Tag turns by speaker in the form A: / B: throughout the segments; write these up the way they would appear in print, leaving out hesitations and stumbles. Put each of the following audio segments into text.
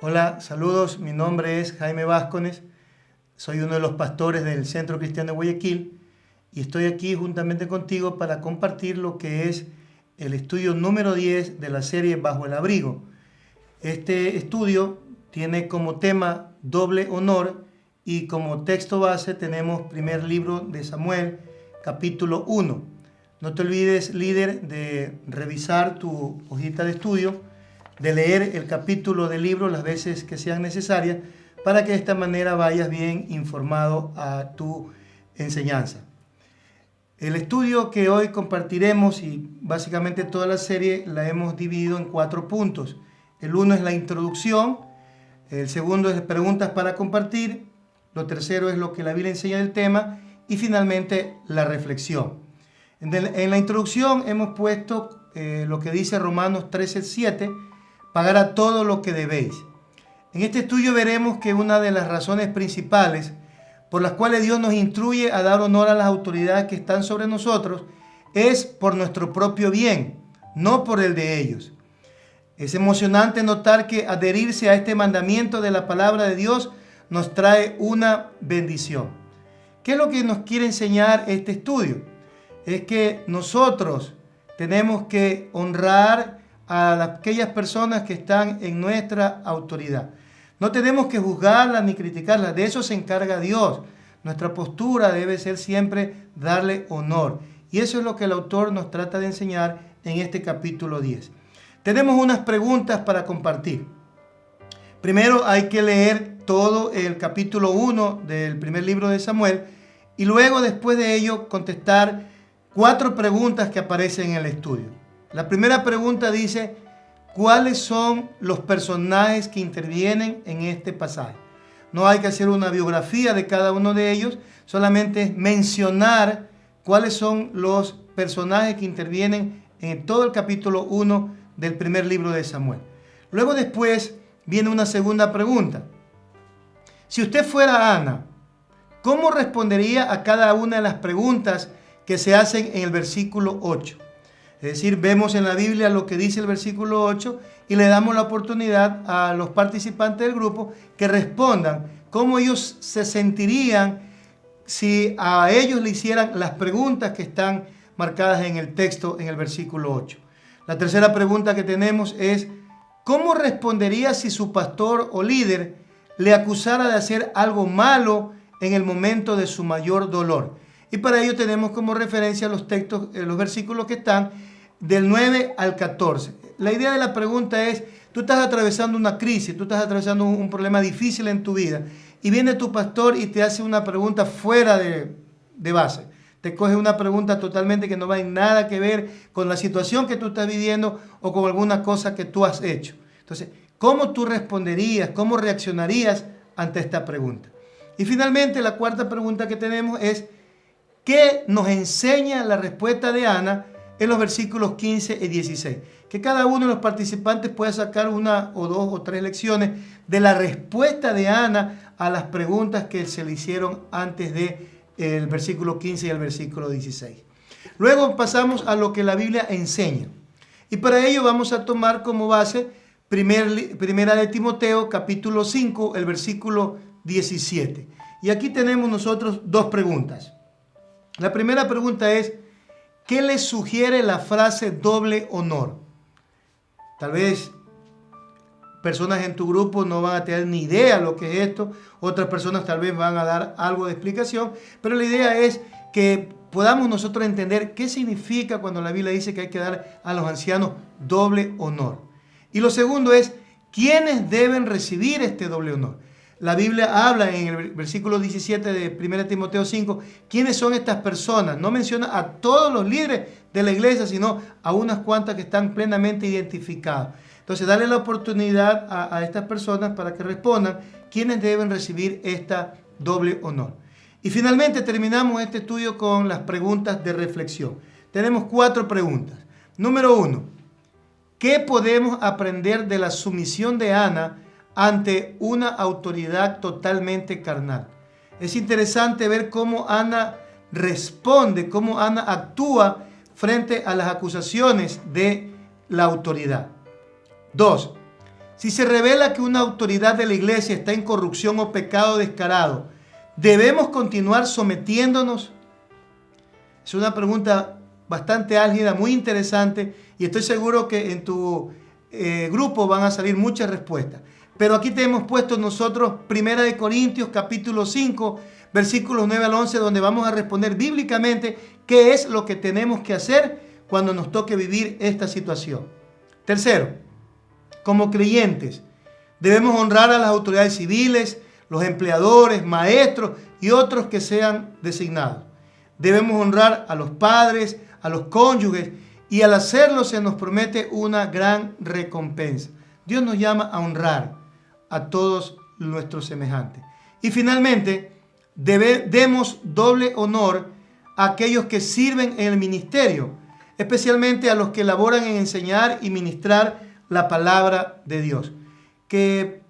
A: Hola, saludos. Mi nombre es Jaime Vázquez. Soy uno de los pastores del Centro Cristiano de Guayaquil y estoy aquí juntamente contigo para compartir lo que es el estudio número 10 de la serie Bajo el Abrigo. Este estudio tiene como tema doble honor y como texto base tenemos primer libro de Samuel, capítulo 1. No te olvides, líder, de revisar tu hojita de estudio, de leer el capítulo del libro las veces que sean necesarias para que de esta manera vayas bien informado a tu enseñanza. El estudio que hoy compartiremos y básicamente toda la serie la hemos dividido en 4 puntos. El 1 es la introducción, el segundo es preguntas para compartir, lo tercero es lo que la Biblia enseña del tema y finalmente la reflexión. En la introducción hemos puesto lo que dice Romanos 13:7, pagar a todo lo que debéis. En este estudio veremos que una de las razones principales por las cuales Dios nos instruye a dar honor a las autoridades que están sobre nosotros es por nuestro propio bien, no por el de ellos. Es emocionante notar que adherirse a este mandamiento de la palabra de Dios nos trae una bendición. ¿Qué es lo que nos quiere enseñar este estudio? Es que nosotros tenemos que honrar a aquellas personas que están en nuestra autoridad. No tenemos que juzgarlas ni criticarlas, de eso se encarga Dios. Nuestra postura debe ser siempre darle honor. Y eso es lo que el autor nos trata de enseñar en este capítulo 10. Tenemos unas preguntas para compartir. Primero hay que leer todo el capítulo 1 del primer libro de Samuel y luego después de ello contestar 4 preguntas que aparecen en el estudio. La primera pregunta dice, ¿cuáles son los personajes que intervienen en este pasaje? No hay que hacer una biografía de cada uno de ellos, solamente mencionar cuáles son los personajes que intervienen en todo el capítulo 1 del primer libro de Samuel. Luego después viene una segunda pregunta. Si usted fuera Ana, ¿cómo respondería a cada una de las preguntas que se hacen en el versículo 8? Es decir, vemos en la Biblia lo que dice el versículo 8 y le damos la oportunidad a los participantes del grupo que respondan cómo ellos se sentirían si a ellos le hicieran las preguntas que están marcadas en el texto en el versículo 8. La tercera pregunta que tenemos es, ¿cómo respondería si su pastor o líder le acusara de hacer algo malo en el momento de su mayor dolor? Y para ello tenemos como referencia los textos, los versículos que están del 9 al 14. La idea de la pregunta es, tú estás atravesando una crisis, tú estás atravesando un problema difícil en tu vida y viene tu pastor y te hace una pregunta fuera de base. Te coge una pregunta totalmente que no va en nada que ver con la situación que tú estás viviendo o con alguna cosa que tú has hecho. Entonces, ¿cómo tú responderías, cómo reaccionarías ante esta pregunta? Y finalmente, la cuarta pregunta que tenemos es, ¿qué nos enseña la respuesta de Ana en los versículos 15 y 16? Que cada uno de los participantes pueda sacar una o 2 o 3 lecciones de la respuesta de Ana a las preguntas que se le hicieron antes del versículo 15 y el versículo 16. Luego pasamos a lo que la Biblia enseña. Y para ello vamos a tomar como base primera de Timoteo, capítulo 5, el versículo 17. Y aquí tenemos nosotros 2 preguntas. La primera pregunta es, ¿qué les sugiere la frase doble honor? Tal vez personas en tu grupo no van a tener ni idea lo que es esto, otras personas tal vez van a dar algo de explicación, pero la idea es que podamos nosotros entender qué significa cuando la Biblia dice que hay que dar a los ancianos doble honor. Y lo segundo es, ¿quiénes deben recibir este doble honor? La Biblia habla en el versículo 17 de 1 Timoteo 5, ¿quiénes son estas personas? No menciona a todos los líderes de la iglesia, sino a unas cuantas que están plenamente identificadas. Entonces, darle la oportunidad a estas personas para que respondan quiénes deben recibir esta doble honor. Y finalmente terminamos este estudio con las preguntas de reflexión. Tenemos 4 preguntas. Número 1, ¿qué podemos aprender de la sumisión de Ana ante una autoridad totalmente carnal? Es interesante ver cómo Ana responde, cómo Ana actúa frente a las acusaciones de la autoridad. 2. Si se revela que una autoridad de la iglesia está en corrupción o pecado descarado, ¿debemos continuar sometiéndonos? Es una pregunta bastante álgida, muy interesante, y estoy seguro que en tu grupo van a salir muchas respuestas. Pero aquí te hemos puesto nosotros 1 Corintios capítulo 5, versículos 9 al 11, donde vamos a responder bíblicamente qué es lo que tenemos que hacer cuando nos toque vivir esta situación. Tercero, como creyentes, debemos honrar a las autoridades civiles, los empleadores, maestros y otros que sean designados. Debemos honrar a los padres, a los cónyuges, y al hacerlo se nos promete una gran recompensa. Dios nos llama a honrar a todos nuestros semejantes. Y finalmente, demos doble honor a aquellos que sirven en el ministerio, especialmente a los que laboran en enseñar y ministrar la palabra de Dios. Que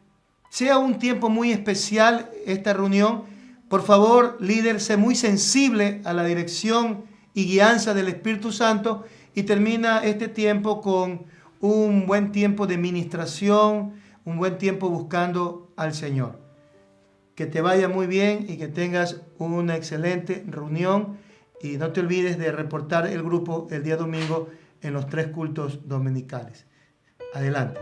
A: sea un tiempo muy especial esta reunión. Por favor, líder, sé muy sensible a la dirección y guianza del Espíritu Santo y termina este tiempo con un buen tiempo de ministración, un buen tiempo buscando al Señor. Que te vaya muy bien y que tengas una excelente reunión. Y no te olvides de reportar el grupo el día domingo en los 3 cultos dominicales. Adelante.